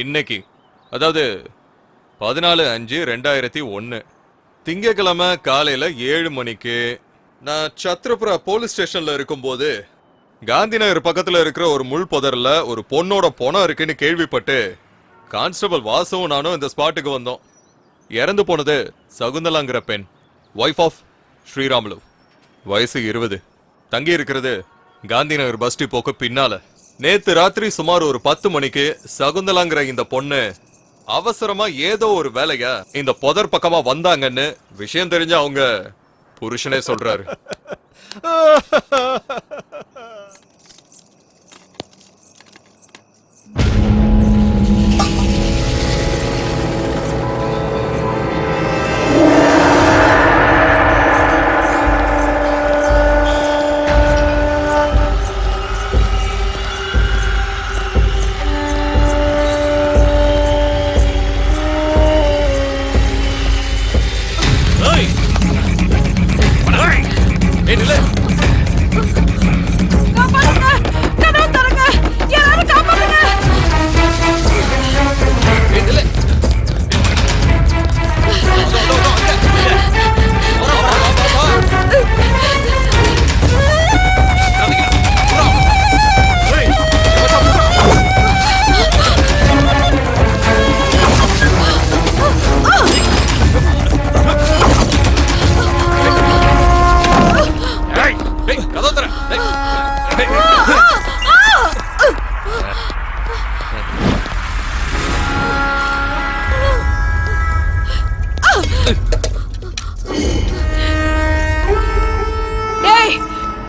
இன்னைக்கு அதாவது 14/5/2001 திங்கக்கிழமை காலையில 7 மணிக்கு நான் சத்ரபுரா போலீஸ் ஸ்டேஷன்ல இருக்கும்போது காந்தி நகர் பக்கத்துல இருக்கிற ஒரு முள் புதர்ல ஒரு பொண்ணோட பொணம் இருக்குன்னு கேள்விப்பட்டு கான்ஸ்டபிள் வாசுவும் நானும் இந்த ஸ்பாட்டுக்கு வந்தோம். இறந்து போனது சகுந்தலாங்கிற பெண், ஒய்ஃப் ஆஃப் ஸ்ரீராமுலு, வயசு 20, தங்கி இருக்கிறது காந்தி நகர் பஸ் டிப்போக்கு பின்னால. நேத்து ராத்திரி சுமார் ஒரு 10 மணிக்கு சகுந்தலாங்கிற இந்த பொண்ணு அவசரமா ஏதோ ஒரு வேலையா இந்த புதர் பக்கமா வந்தாங்கன்னு விஷயம் தெரிஞ்ச அவங்க புருஷனே சொல்றாரு.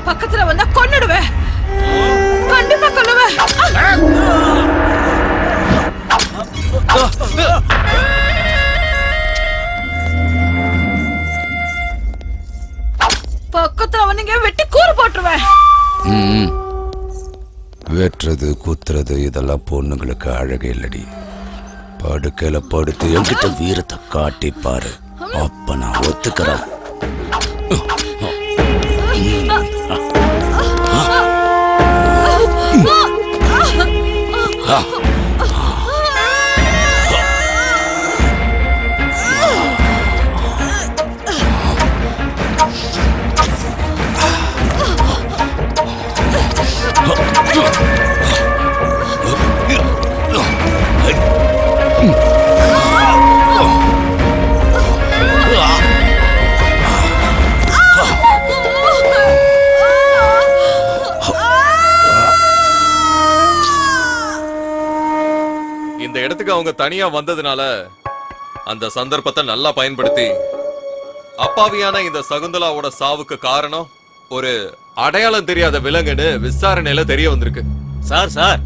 பக்கத்துல வந்தா கொன்னுடுவேன், கண்டிப்பா கொல்லுவேன். பக்கத்துல வந்தீங்க வெட்டி கூறு போட்டுருவேன். வெட்டுறது குத்துறது இதெல்லாம் பொண்ணுங்களுக்கு அழகே இல்லடி. படுக்கையில படுத்து என்கிட்ட வீரத்தை காட்டி பாரு, அப்ப நான் ஒத்துக்கிறேன். இந்த இடத்துக்கு அவங்க தனியா வந்ததுனால அந்த சந்தர்ப்பத்தை நல்லா பயன்படுத்தி அப்பாவியான இந்த சகுந்தலாவோட சாவுக்கு காரணம் ஒரு அடையாளம் தெரியாத விலங்குன்னு விசாரணையில தெரிய வந்திருக்கு. சார்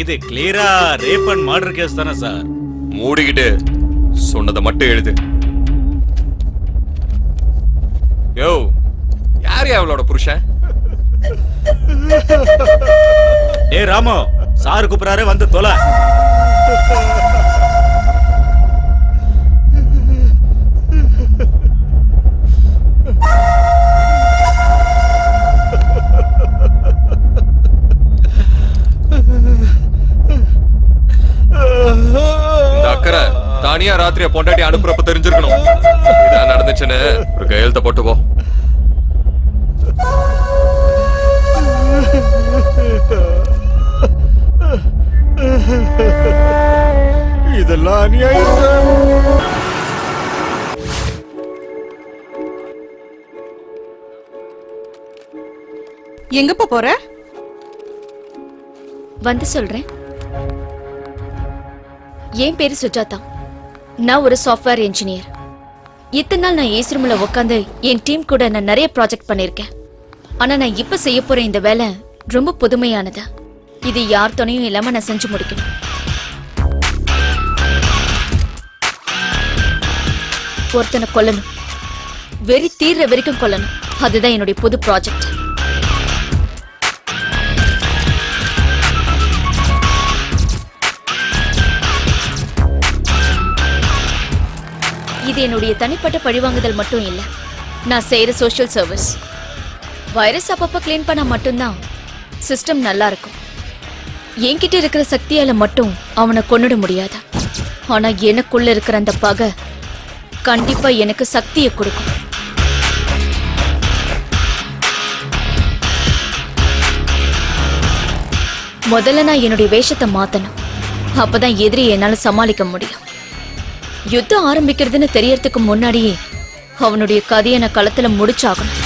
இது கிளியரா ரேப் அண்ட் மர்டர் கேஸ் தானே சார்? மூடிக்கிட்டு சொன்னதை மட்டும் எழுது. யோ, யார் அவளோட புருஷன்? ஏ ராமு, சார் கூப்பிடாரு, வந்து தொலை. இந்த அக்கறை தானியா ராத்திரியா பொண்டாட்டி அனுப்புறப்ப தெரிஞ்சிருக்கணும். இதான் நடந்துச்சுன்னு ஒரு கையெழுத்த போட்டு போ. இதெல்லாம் அநியாயம். எங்கப்பா போற? வந்து சொல்றேன். என் பேரு சுஜாதா. நான் ஒரு சாஃப்ட்வேர் இன்ஜினியர். இத்தனை நாள் நான் ஏசி ரூம்ல உட்காந்து என் டீம் கூட நான் நிறைய ப்ராஜெக்ட் பண்ணிருக்கேன். ஆனா நான் இப்ப செய்ய போற இந்த வேலை ரொம்ப புதுமையானது. இது யார் துணையும் இல்லாம நான் செஞ்சு முடிக்கணும். ஒருத்தனை கொல்லணும், வெறி தீர்ற வரைக்கும் கொல்லணும். அதுதான் என்னுடைய புது ப்ராஜெக்ட். இது என்னுடைய தனிப்பட்ட பழிவாங்குதல் மட்டும் இல்ல, நான் செய்யற சோஷியல் சர்வீஸ். வைரஸ் அப்பப்ப கிளீன் பண்ணா மட்டும்தான் சிஸ்டம் நல்லா இருக்கும். என்கிட்ட இருக்கிற சக்தியால மட்டும் அவனை கொன்னுட முடியாது. ஆனா எனக்குள்ள இருக்கிற அந்த பகை கண்டிப்பா எனக்கு சக்தியை கொடுக்கும். முதல்ல நான் என்னுடைய வேஷத்தை மாத்தணும். அப்பதான் எதிரி என்னால சமாளிக்க முடியும். யுத்தம் ஆரம்பிக்கிறதுன்னு தெரியறதுக்கு முன்னாடியே அவனுடைய கதையை நான் களத்துல முடிச்சாகணும்.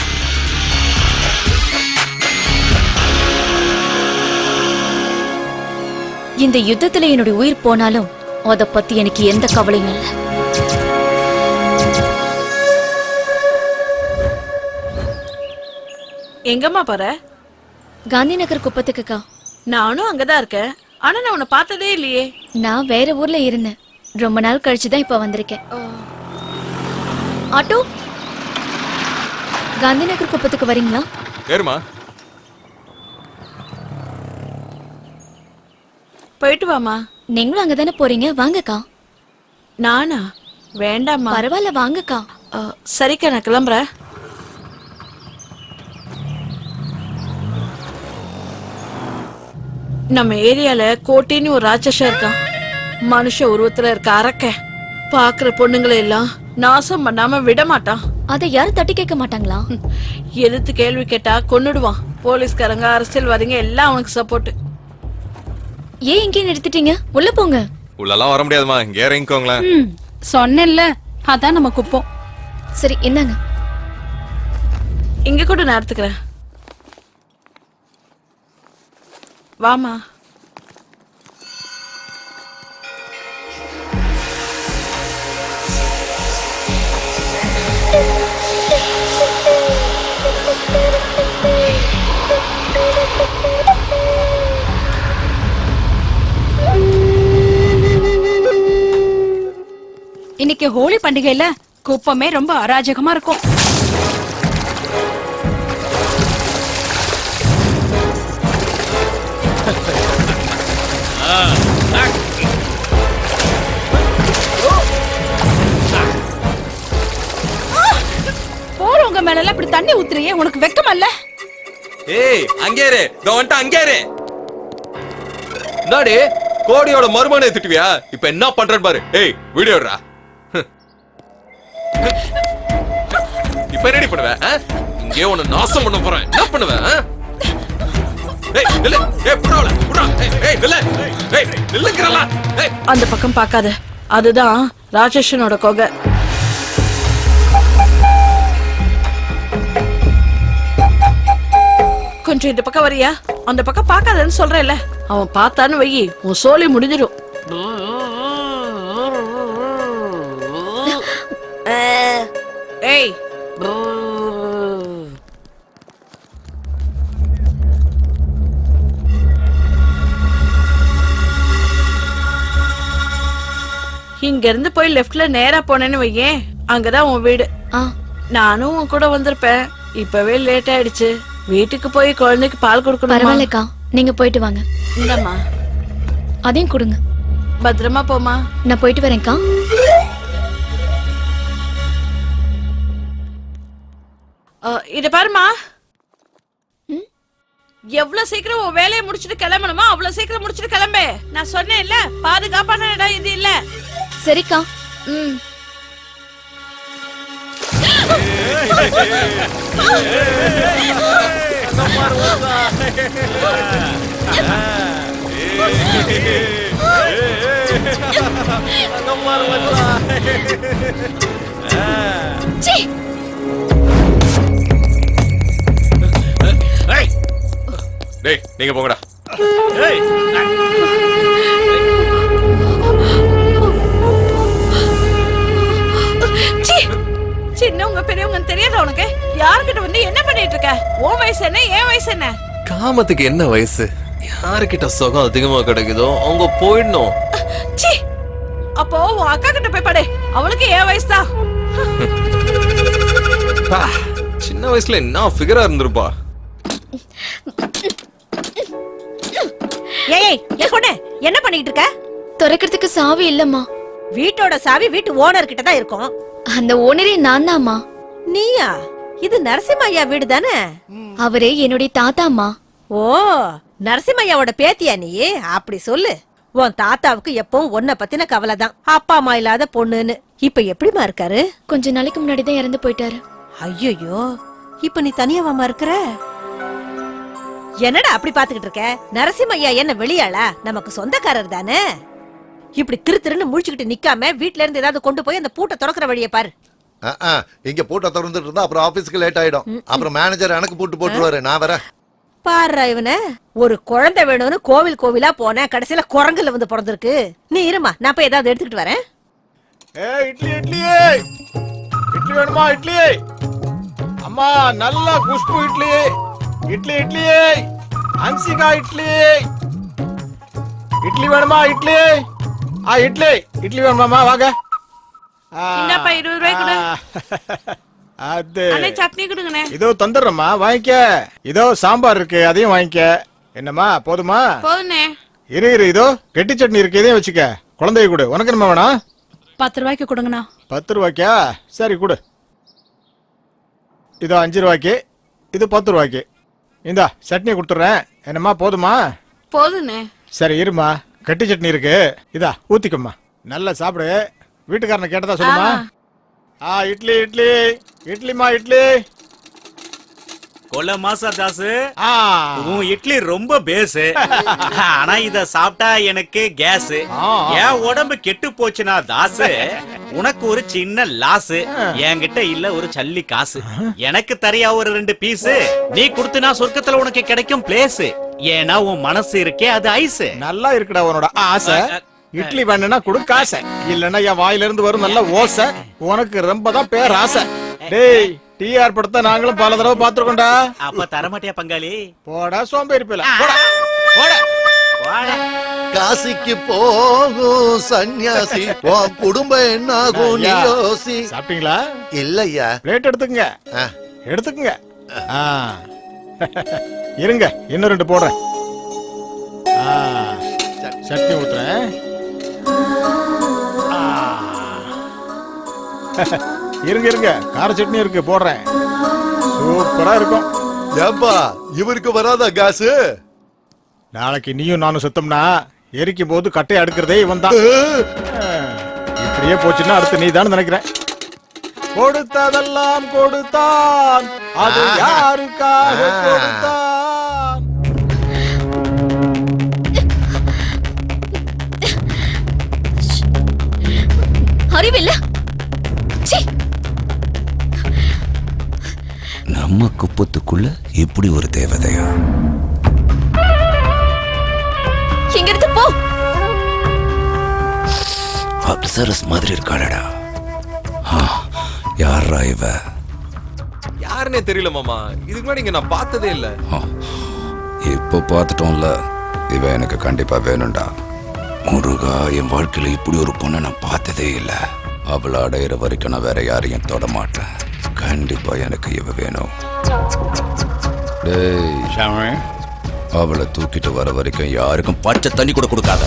இந்த யுத்தத்துல என்னுடைய உயிர் போனாலும் அத பத்தி எனக்கு எந்த கவலையும் இல்லை. எங்கம்மா போற? காந்தி நகர் குப்பத்துக்குக்கா. நானும் அங்கதான் இருக்கேன். ஆனா நான் உன்னை பார்த்ததே இல்லையே. நான் வேற ஊர்ல இருந்தேன். ரொம்ப நாள் கழிச்சுதான் இப்ப வந்திருக்கேன். ஆட்டோ, காந்தி நகர் குப்பத்துக்கு வரீங்களா? ஏறுமா. போயிட்டு வாமா. நீங்களும் அங்கதானே போறீங்க, வாங்கக்கா. நானா? வேண்டாம்மா. பரவாயில்ல, வாங்கக்கா. சரிக்கா, நான் கிளம்புறேன். நம்ம ஏரியால கோட்டின்னு ஒரு ராட்சசம் இருக்கான். மனுஷ உருவத்துல இருக்க அரக்க. பாக்குற பொண்ணுங்களை எல்லாம் நாசம் பண்ணாம விட மாட்டான். அதை யாரும் தட்டி கேட்க மாட்டாங்களா? எதிர்த்து கேள்வி கேட்டா கொன்னுடுவான். போலீஸ்காரங்க, அரசியல்வாதிங்க எல்லாம் அவனுக்கு சப்போர்ட். ஏன் இங்கே நிறுத்திட்டீங்க? உள்ள போங்க. உள்ளெல்லாம் வர முடியாதுமா, இங்கே இறங்கிக்கோங்களேன். சொன்னேன்ல, அதான் நம்ம குப்பம். சரி, என்னங்க? இங்க கூட நான் எடுத்துக்கிறேன். வாமா. இன்னைக்கு ஹோலி பண்டிகையில குப்பமே ரொம்ப அராஜகமா இருக்கும். போறவங்க மேல எல்லாம் இப்படி தண்ணி ஊத்துறியே, உனக்கு வெக்கமா இல்ல? ஏய், அங்கே இரு. வந்துட்டு அங்கே இரு. நாடி கோடியோட மருமனை திட்டுவியா? இப்ப என்ன பண்றேன்னு பாரு. ஏய், வீடியோடா. இப்ப என்னடி பண்ணுவ? இங்கே உன்னை நாசம் பண்ண போறேன். என்ன பண்ணுவ? ஏய், நில்லு. ஏய், புறாவல. புறா. ஏய், நில்லு. ஏய், நில்லுங்கறல. ஏய், அந்த பக்கம் பார்க்காத. அதுதான் ராட்சசனோட கொகை. கொஞ்சம் இந்த பக்கம் வரியா? அந்த பக்கம் பார்க்காதன்னு சொல்றேன்ல. அவன் பார்த்தான்னு வை, உன் சோலி முடிஞ்சிடும். ஏய், இங்க இருந்து போய் லெஃப்ட்ல நேரா போனேன்னு வையேன், அங்கதான் உன் வீடு. நானும் உன் கூட வந்திருப்பேன். இப்பவே லேட் ஆயிடுச்சு. வீட்டுக்கு போய் குழந்தைக்கு பால் கொடுக்கணும். பரவாயில்லக்கா, நீங்க போயிட்டு வாங்க. இந்தம்மா, அதையும் கொடுங்க. பத்திரமா போமா. நான் போயிட்டு வரேன்க்கா. இத பாருமா, எவ்வளவு சீக்கிரம் உன் வேலையை முடிச்சிட்டு கிளம்பணுமா அவ்வளவு சீக்கிரம் முடிச்சிட்டு கிளம்பு. நான் சொன்னேன்ல, பாதுகாப்பான இடம் இது இல்ல. சரிக்கா. டேய், நீங்க போங்கடா. சின்னவங்க பெரியவங்க தெரியாத உனக்கு? யாருக்கிட்ட வந்து என்ன பண்ணிட்டு இருக்க? உன் வயசு என்ன, என் வயசு என்ன? காமத்துக்கு என்ன வயசு? யாருக்கிட்ட சுகம் அதிகமா கிடைக்குதோ அவங்க போயிடணும். அப்போ உன் அக்கா கிட்ட போய் படு. அவளுக்கு என் வயசு தான். சின்ன வயசுல என்ன ஃபிகரா இருந்திருப்பா. ஏய், என் பொண்ணு என்ன பண்ணிட்டு இருக்க? திறக்கிறதுக்கு சாவி இல்லம்மா. வீட்டோட சாவி வீட்டு ஓனர் கிட்ட தான் இருக்கும். அந்த ஓனரே நான் தான்மா. நீயா? இது நரசிம்மா ஐயா வீடு தானே? அவரே என்னுடைய தாத்தாம்மா. ஓ, நரசிம்மையாவோட பேத்தியா நீ? அப்படி சொல்லு. உன் தாத்தாவுக்கு எப்பவும் உன்னை பத்தின கவலைதான். அப்பா அம்மா இல்லாத பொண்ணுன்னு. இப்ப எப்படிமா இருக்காரு? கொஞ்ச நாளைக்கு முன்னாடி தான் இறந்து போயிட்டாரு. ஐயோ, இப்ப நீ தனியாவாமா இருக்கிற? என்னடா அப்படி பாத்துக்கிட்டு இருக்க? நரசிம்மையா என்ன வெளியாளா? நமக்கு சொந்தக்காரர் தானே. இப்படி திருன்னு முழிச்சுக்கிட்டு நிக்காம வீட்ல இருந்து ஏதாவது கொண்டு போய் அந்த பூட்டை திறக்கிற வழியை பாரு. இங்க பூட்டை திறந்துட்டு இருந்தா அப்புறம் ஆபீஸ்க்கு லேட் ஆயிடும். அப்புறம் மேனேஜர் எனக்கு பூட்டு போட்டுருவாரு. நான் வரேன். பாரு இவன, ஒரு குழந்தை வேணும்னு கோவிலா போனேன், கடைசியில குரங்குல வந்து பிறந்திருக்கு. நீ இருமா, நான் போய் ஏதாவது எடுத்துக்கிட்டு வரேன். இட்லி இட்லி இட்லி வேணுமா? இட்லி அம்மா, நல்ல குஷ்பு இட்லி. இட்லி இட்லி அன்சிகா இட்லி. இட்லி வேணுமா? இட்லி இட்லி இட்லி வேணுமாமா? வாங்க. இந்தாப்பா 20 ரூபாய் கொடு. அது அண்ணே சட்னி கொடுங்கண்ணே. இதோ தந்துடுறேம்மா, வாங்கிக்க. இதோ சாம்பார் இருக்கு, அதையும் வாங்கிக்க. என்னம்மா, போதுமா? போதுண்ணே. இரு இதோ கெட்டி சட்னி இருக்கு, இதையும் வச்சுக்க. குழந்தைய கொடு. உனக்கு என்னமா வேணும்? 10 ரூபாய்க்கு கொடுங்கண்ணா. 10 ரூபாய்க்கா? சரி கொடு. இதோ 5 ரூபாய்க்கு, இது 10 ரூபாய்க்கு. இந்தா சட்னி கொடுத்துட்றேன். என்னம்மா, போதுமா? போதுண்ணே. சரி இருமா, கெட்டி சட்னி இருக்கு, இதா ஊத்திக்கம்மா. நல்லா சாப்பிடு. வீட்டுக்காரனை கேட்டதா சொல்லுமா. இட்லி இட்லி இட்லிமா இட்லி. கொல்ல மாசா தாசு, உன் இட்லி ரொம்ப பேஸ். ஆனா இத சாப்பிட்டா எனக்கு கேஸ். என் உடம்பு கெட்டு போச்சுனா தாசு, உனக்கு ஒரு சின்ன லாஸ். என்கிட்ட இல்ல ஒரு சல்லி காசு. எனக்கு தரியா ஒரு 2 பீஸ். நீ கொடுத்தனா சொர்க்கத்துல உனக்கு கிடைக்கும் பிளேஸ். ஏன்னா உன் மனசு இருக்கே அது ஐஸ். நல்லா இருக்குடா உன்னோட ஆசை. இட்லி வேணும்னா கொடு காசை, இல்லன்னா என் வாயில இருந்து வரும் நல்ல ஓசை. உனக்கு ரொம்ப தான் பேர் ஆசை. டேய், டிஆர் படத்தை நாங்களும் பல தடவை பாத்துருக்கோம்டா. அப்ப தரமாட்டியா பங்காளி? போடா சோம்பேறி பேல. போடா. காசிக்கு போகும் சன்னியாசி, உன் குடும்பம் என்னாகும் நீ யோசி. சாப்பிட்டீங்களா? இல்லையா. பிளேட் எடுத்துக்கங்க. எடுத்துக்கங்க. இருங்க, இன்னும் 2 போடுறேன். சட்னி ஊத்துறேன். இருங்க, கார சட்னி இருக்கு, போடுறேன். சூப்பரா இருக்கும். ஏப்பா, இவருக்கு வராதா காசு? நாளைக்கு நீயும் நானும் சுத்தம்னா எரிக்கும் போது கட்டையை அடுக்கிறதே இவன் தான். இப்படியே போச்சுன்னா அடுத்து நீ தான் நினைக்கிறேன். கொடுத்ததெல்லாம் கொடுத்தான், அது யாருக்காக கொடுத்தான்? அறிவில்ல. நம்ம குப்பத்துக்குள்ள இப்படி ஒரு தேவதையா? இங்க இருந்து போ. அப்சரஸ் மாதிரி இருக்காளடா. யாரா இவ? யாருன்னே தெரியல மாமா. இதுக்கு முன்னாடி இங்க நான் பார்த்ததே இல்ல. இப்ப பார்த்துட்டோம்ல, இவ எனக்கு கண்டிப்பா வேணும்டா. முருகா, என் வாழ்க்கையில இப்படி ஒரு பொண்ணை நான் பார்த்ததே இல்ல. அவளை அடையிற வரைக்கும் நான் வேற யாரையும் தொட மாட்டேன். கண்டிப்பா எனக்கு இவ வேணும். டேய், அவளை தூக்கிட்டு வர வரைக்கும் யாருக்கும் பச்சை தண்ணி கூட கொடுக்காத.